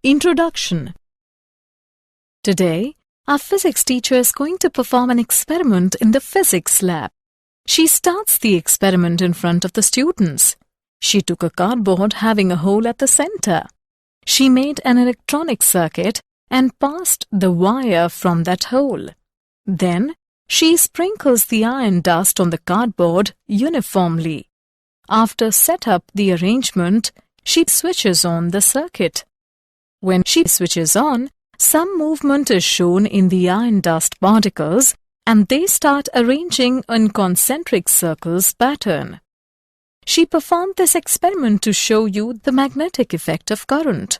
Introduction. Today, our physics teacher is going to perform an experiment in the physics lab. She starts the experiment in front of the students. She took a cardboard having a hole at the center. She made an electronic circuit and passed the wire from that hole. Then, she sprinkles the iron dust on the cardboard uniformly. After set up the arrangement, she switches on the circuit. When she switches on, some movement is shown in the iron dust particles and they start arranging in concentric circles pattern. She performed this experiment to show you the magnetic effect of current.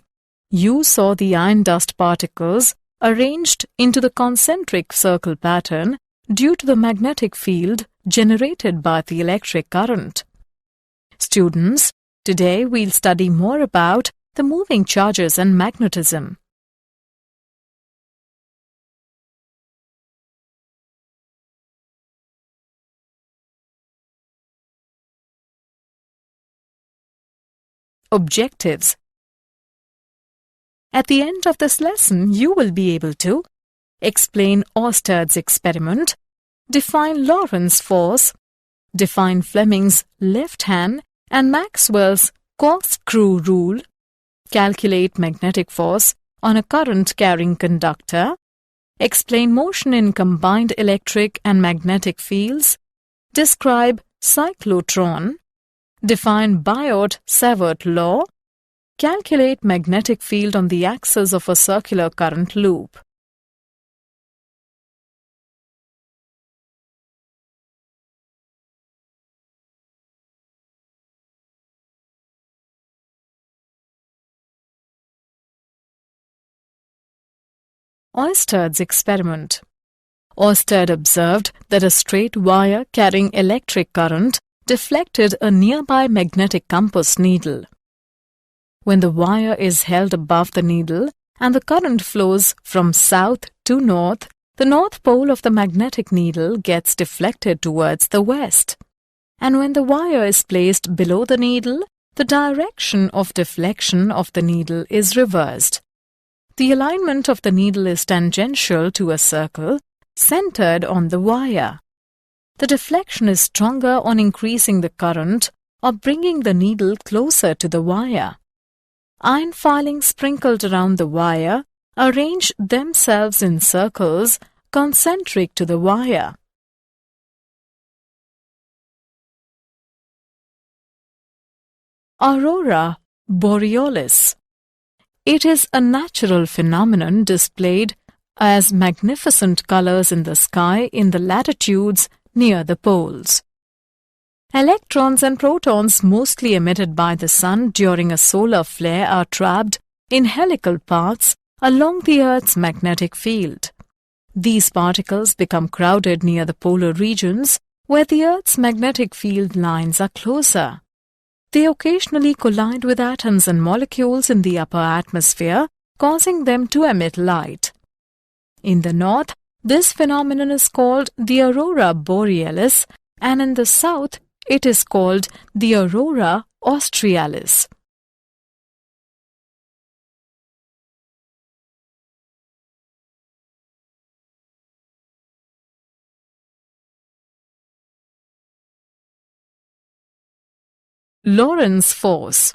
You saw the iron dust particles arranged into the concentric circle pattern due to the magnetic field generated by the electric current. Students, today we'll study more about the moving charges and magnetism. Objectives. At the end of this lesson, you will be able to explain Oersted's experiment, define Lorentz force, define Fleming's left hand and Maxwell's corkscrew rule, calculate magnetic force on a current-carrying conductor, explain motion in combined electric and magnetic fields, describe cyclotron, define Biot-Savart law, calculate magnetic field on the axis of a circular current loop. Oersted's experiment. Oersted observed that a straight wire carrying electric current deflected a nearby magnetic compass needle. When the wire is held above the needle and the current flows from south to north, the north pole of the magnetic needle gets deflected towards the west. And when the wire is placed below the needle, the direction of deflection of the needle is reversed. The alignment of the needle is tangential to a circle centered on the wire. The deflection is stronger on increasing the current or bringing the needle closer to the wire. Iron filings sprinkled around the wire arrange themselves in circles concentric to the wire. Aurora borealis. It is a natural phenomenon displayed as magnificent colors in the sky in the latitudes near the poles. Electrons and protons mostly emitted by the sun during a solar flare are trapped in helical paths along the Earth's magnetic field. These particles become crowded near the polar regions where the Earth's magnetic field lines are closer. They occasionally collide with atoms and molecules in the upper atmosphere, causing them to emit light. In the north, this phenomenon is called the aurora borealis, and in the south, it is called the aurora australis. Lorentz force.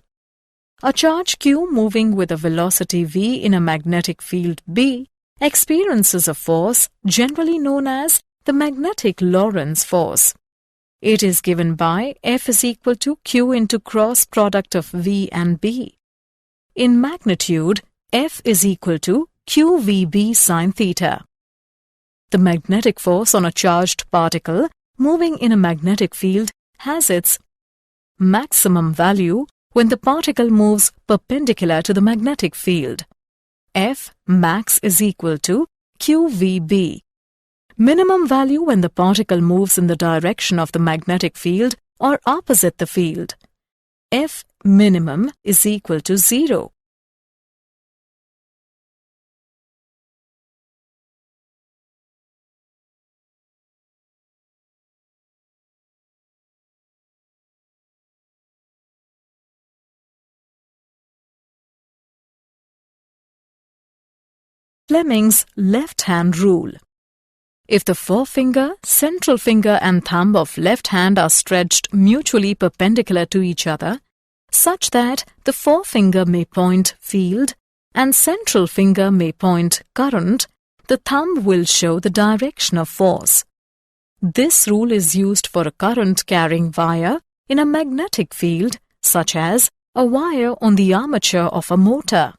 A charge Q moving with a velocity v in a magnetic field B experiences a force generally known as the magnetic Lorentz force. It is given by F is equal to Q into cross product of V and B. In magnitude, F is equal to QVB sin theta. The magnetic force on a charged particle moving in a magnetic field has its maximum value when the particle moves perpendicular to the magnetic field. F max is equal to QVB. Minimum value when the particle moves in the direction of the magnetic field or opposite the field. F minimum is equal to 0. Fleming's left-hand rule. If the forefinger, central finger and thumb of left hand are stretched mutually perpendicular to each other, such that the forefinger may point field and central finger may point current, the thumb will show the direction of force. This rule is used for a current-carrying wire in a magnetic field, such as a wire on the armature of a motor.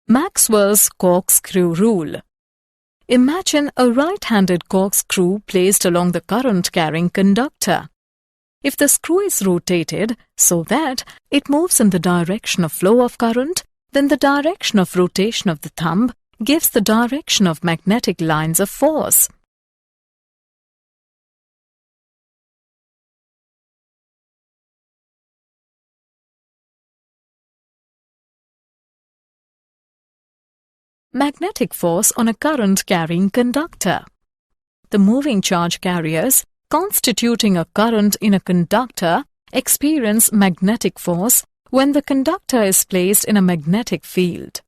Maxwell's corkscrew rule. Imagine a right-handed corkscrew placed along the current-carrying conductor. If the screw is rotated so that it moves in the direction of flow of current, then the direction of rotation of the thumb gives the direction of magnetic lines of force. Magnetic force on a current-carrying conductor. The moving charge carriers constituting a current in a conductor experience magnetic force when the conductor is placed in a magnetic field.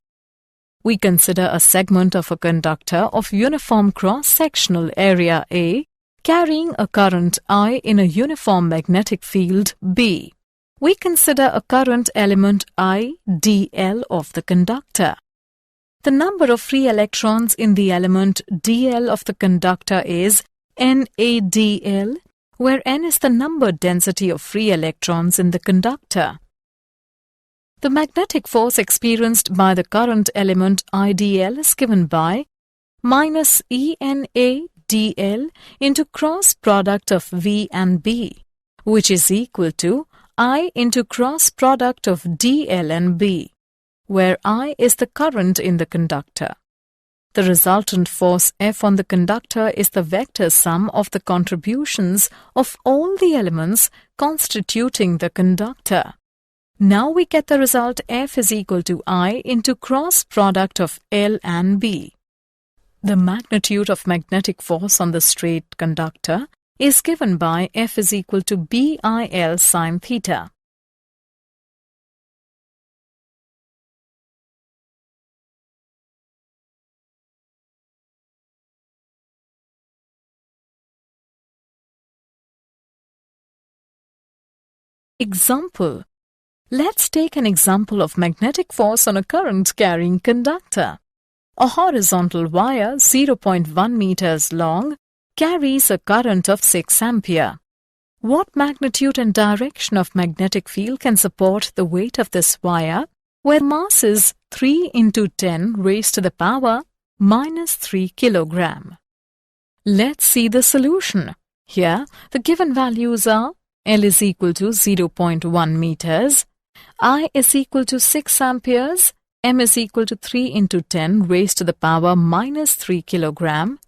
We consider a segment of a conductor of uniform cross-sectional area A carrying a current I in a uniform magnetic field B. We consider a current element I dl of the conductor. The number of free electrons in the element dl of the conductor is NaDl, where N is the number density of free electrons in the conductor. The magnetic force experienced by the current element IdL is given by minus ENaDl into cross product of V and B, which is equal to I into cross product of dl and B, where I is the current in the conductor. The resultant force F on the conductor is the vector sum of the contributions of all the elements constituting the conductor. Now we get the result F is equal to I into cross product of L and B. The magnitude of magnetic force on the straight conductor is given by F is equal to BIL sin theta. Example. Let's take an example of magnetic force on a current-carrying conductor. A horizontal wire 0.1 meters long carries a current of 6 ampere. What magnitude and direction of magnetic field can support the weight of this wire, where mass is 3 into 10 raised to the power minus 3 kilogram? Let's see the solution. Here, the given values are L is equal to 0.1 meters, I is equal to 6 amperes, M is equal to 3 into 10 raised to the power minus 3 kilogram.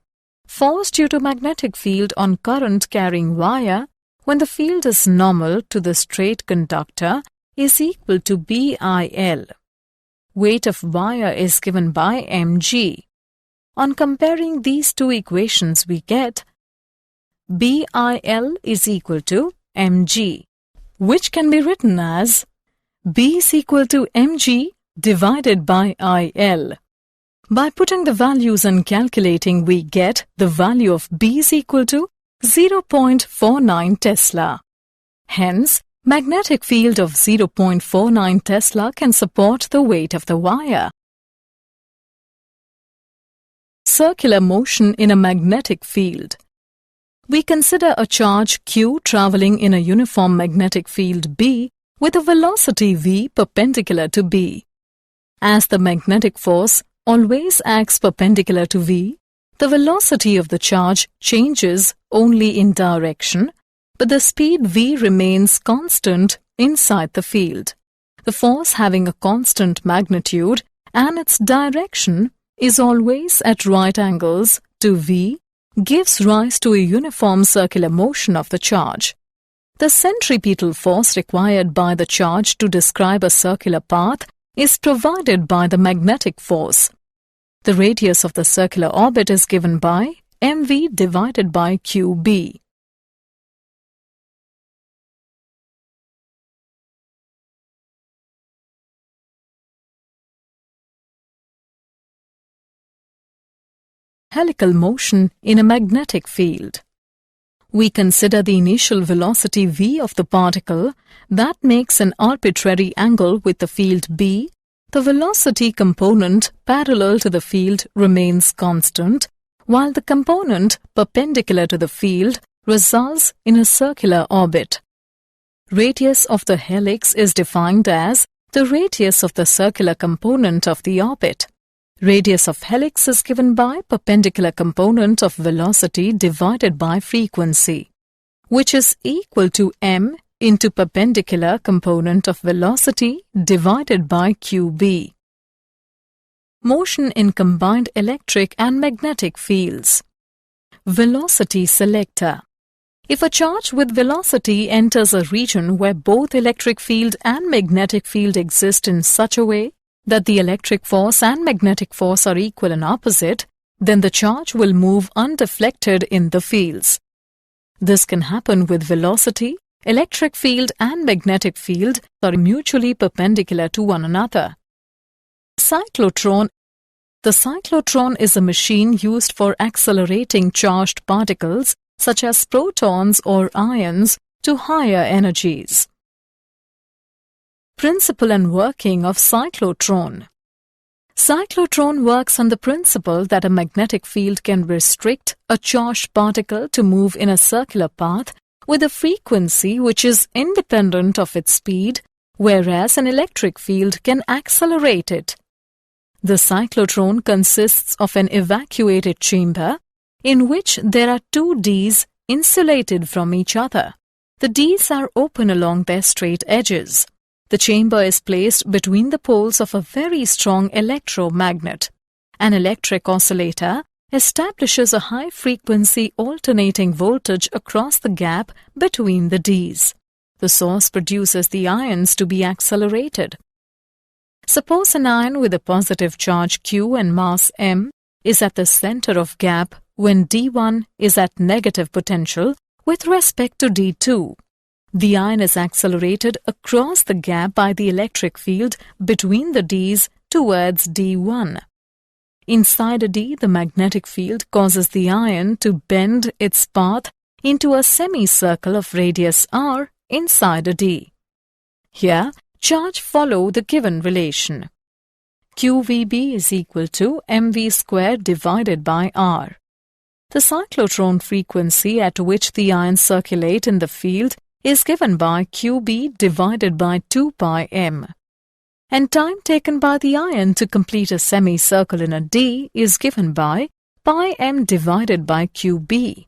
Force due to magnetic field on current-carrying wire when the field is normal to the straight conductor is equal to BIL. Weight of wire is given by mg. On comparing these two equations, we get BIL is equal to mg, which can be written as B is equal to mg divided by IL. By putting the values and calculating, we get the value of B is equal to 0.49 Tesla. Hence, magnetic field of 0.49 Tesla can support the weight of the wire. Circular motion in a magnetic field. We consider a charge Q traveling in a uniform magnetic field B with a velocity v perpendicular to B. As the magnetic force always acts perpendicular to v, the velocity of the charge changes only in direction, but the speed v remains constant inside the field. The force having a constant magnitude and its direction is always at right angles to v gives rise to a uniform circular motion of the charge. The centripetal force required by the charge to describe a circular path is provided by the magnetic force. The radius of the circular orbit is given by mv divided by qb. helical motion in a magnetic field. We consider the initial velocity v of the particle that makes an arbitrary angle with the field B. The velocity component parallel to the field remains constant, while the component perpendicular to the field results in a circular orbit. Radius of the helix is defined as the radius of the circular component of the orbit. Radius of helix is given by perpendicular component of velocity divided by frequency, which is equal to m into perpendicular component of velocity divided by qb. Motion in combined electric and magnetic fields. Velocity selector. If a charge with velocity enters a region where both electric field and magnetic field exist in such a way that the electric force and magnetic force are equal and opposite, then the charge will move undeflected in the fields. This can happen with velocity. Electric field and magnetic field are mutually perpendicular to one another. Cyclotron. The cyclotron is a machine used for accelerating charged particles such as protons or ions to higher energies. Principle and working of cyclotron. Cyclotron works on the principle that a magnetic field can restrict a charged particle to move in a circular path with a frequency which is independent of its speed, whereas an electric field can accelerate it. The cyclotron consists of an evacuated chamber in which there are two Ds insulated from each other. The Ds are open along their straight edges. The chamber is placed between the poles of a very strong electromagnet. An electric oscillator establishes a high-frequency alternating voltage across the gap between the Ds. The source produces the ions to be accelerated. Suppose an ion with a positive charge Q and mass m is at the center of gap when D1 is at negative potential with respect to D2. The ion is accelerated across the gap by the electric field between the Ds towards D1. Inside a D, the magnetic field causes the ion to bend its path into a semicircle of radius r inside a D. Here, charge follow the given relation. QVB is equal to mv squared divided by r. The cyclotron frequency at which the ions circulate in the field is given by QB divided by 2 pi m. And time taken by the ion to complete a semicircle in a D is given by pi m divided by QB.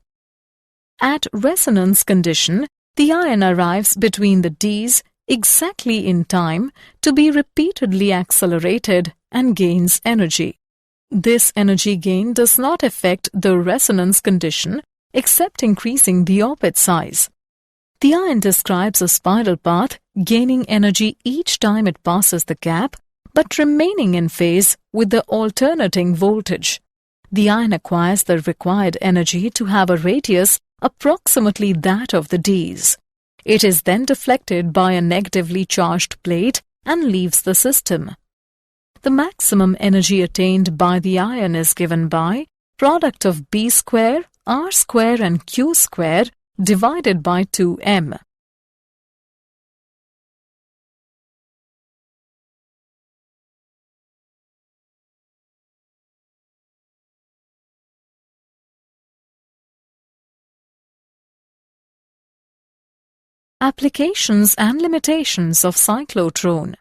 At resonance condition, the ion arrives between the Ds exactly in time to be repeatedly accelerated and gains energy. This energy gain does not affect the resonance condition except increasing the orbit size. The ion describes a spiral path, gaining energy each time it passes the gap, but remaining in phase with the alternating voltage. The ion acquires the required energy to have a radius approximately that of the Ds. It is then deflected by a negatively charged plate and leaves the system. The maximum energy attained by the ion is given by product of B square, R square and Q square divided by 2m. Applications and limitations of cyclotron.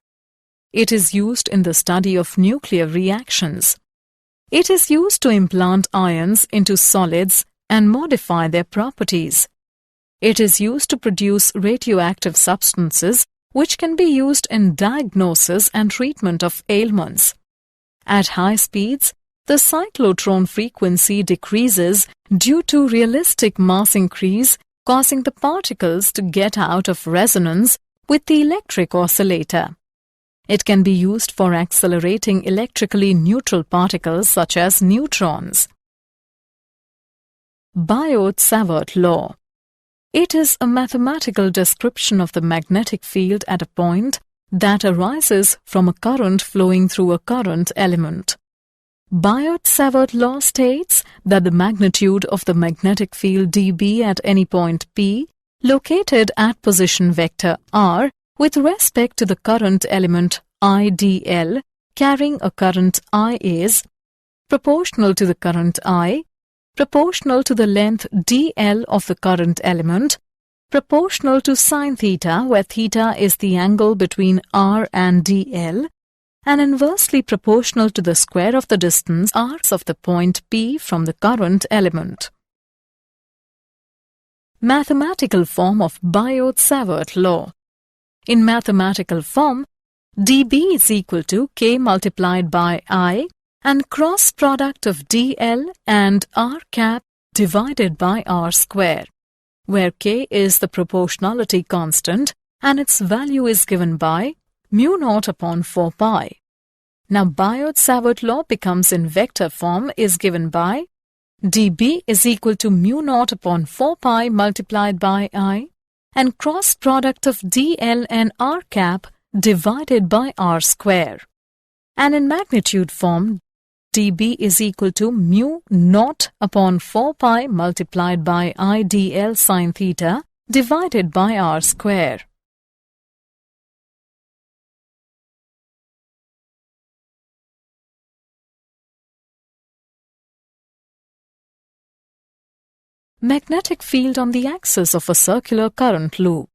It is used in the study of nuclear reactions. It is used to implant ions into solids and modify their properties. It is used to produce radioactive substances which can be used in diagnosis and treatment of ailments. At high speeds, the cyclotron frequency decreases due to realistic mass increase, causing the particles to get out of resonance with the electric oscillator. It can be used for accelerating electrically neutral particles such as neutrons. Biot-Savart law. It is a mathematical description of the magnetic field at a point that arises from a current flowing through a current element. Biot-Savart law states that the magnitude of the magnetic field dB at any point P located at position vector r with respect to the current element IdL carrying a current I is proportional to the current I, proportional to the length dl of the current element, proportional to sine theta, where theta is the angle between r and dl, and inversely proportional to the square of the distance r of the point P from the current element. Mathematical form of Biot-Savart law. In mathematical form, dB is equal to K multiplied by I and cross product of dl and r cap divided by r square, where K is the proportionality constant and its value is given by mu naught upon 4 pi. Now Biot-Savart law becomes in vector form is given by dB is equal to mu naught upon 4 pi multiplied by I and cross product of dl and r cap divided by r square. And in magnitude form, dB is equal to mu naught upon 4 pi multiplied by I dl sine theta divided by r square. Magnetic field on the axis of a circular current loop.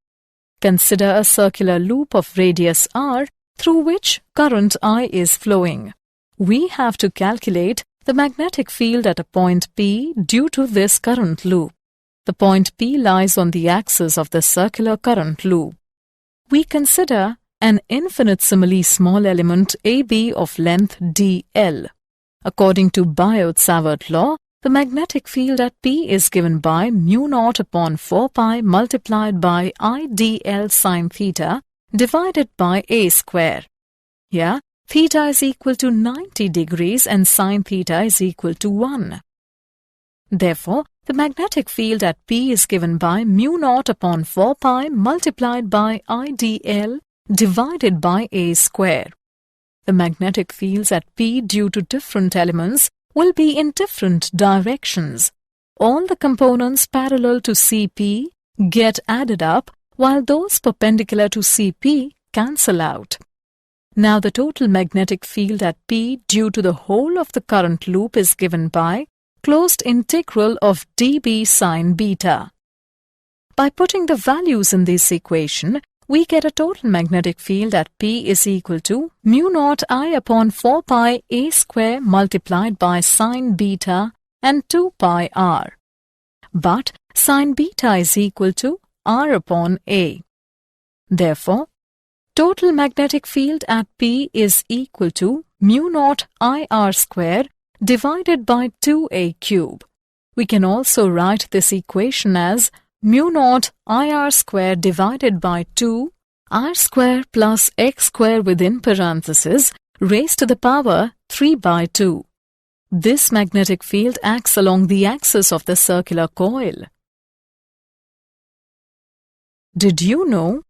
Consider a circular loop of radius r through which current I is flowing. We have to calculate the magnetic field at a point P due to this current loop. The point P lies on the axis of the circular current loop. We consider an infinitesimally small element AB of length dl. According to Biot-Savart law, the magnetic field at P is given by mu naught upon 4 pi multiplied by I dl sine theta divided by a square. Here, theta is equal to 90 degrees and sine theta is equal to 1. Therefore, the magnetic field at P is given by mu naught upon 4 pi multiplied by I dl divided by a square. The magnetic fields at P due to different elements will be in different directions. All the components parallel to CP get added up while those perpendicular to CP cancel out. Now the total magnetic field at P due to the whole of the current loop is given by closed integral of dB sine beta. By putting the values in this equation, we get a total magnetic field at P is equal to mu naught I upon 4 pi a square multiplied by sine beta and 2 pi r. But sine beta is equal to r upon a. Therefore, total magnetic field at P is equal to mu naught I r square divided by 2a cube. We can also write this equation as mu naught IR square divided by 2 R square plus X square within parentheses raised to the power 3 by 2. This magnetic field acts along the axis of the circular coil. Did you know?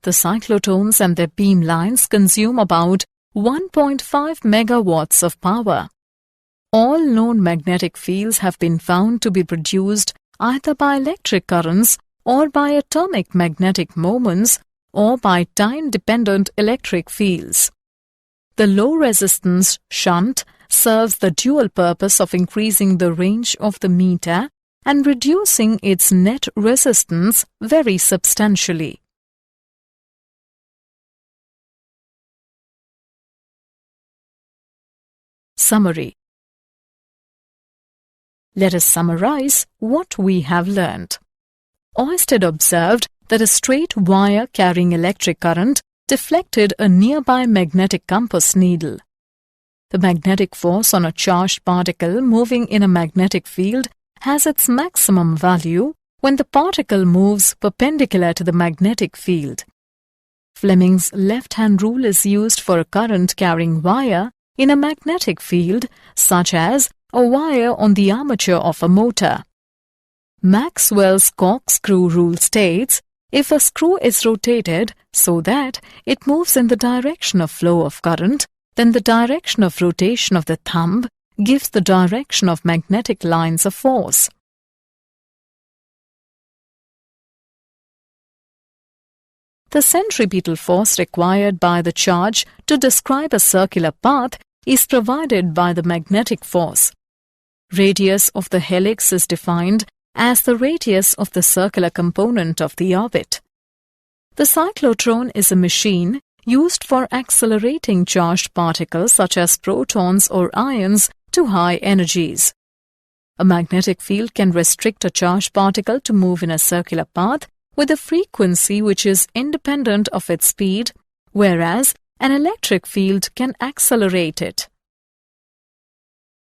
The cyclotrons and their beam lines consume about 1.5 megawatts of power. All known magnetic fields have been found to be produced either by electric currents or by atomic magnetic moments or by time-dependent electric fields. The low-resistance shunt serves the dual purpose of increasing the range of the meter and reducing its net resistance very substantially. Summary. Let us summarize what we have learned. Oersted observed that a straight wire carrying electric current deflected a nearby magnetic compass needle. The magnetic force on a charged particle moving in a magnetic field has its maximum value when the particle moves perpendicular to the magnetic field. Fleming's left-hand rule is used for a current-carrying wire in a magnetic field, such as a wire on the armature of a motor. Maxwell's corkscrew rule states if a screw is rotated so that it moves in the direction of flow of current, then the direction of rotation of the thumb gives the direction of magnetic lines of force. The centripetal force required by the charge to describe a circular path is provided by the magnetic force. Radius of the helix is defined as the radius of the circular component of the orbit. The cyclotron is a machine used for accelerating charged particles such as protons or ions to high energies. A magnetic field can restrict a charged particle to move in a circular path with a frequency which is independent of its speed, whereas an electric field can accelerate it.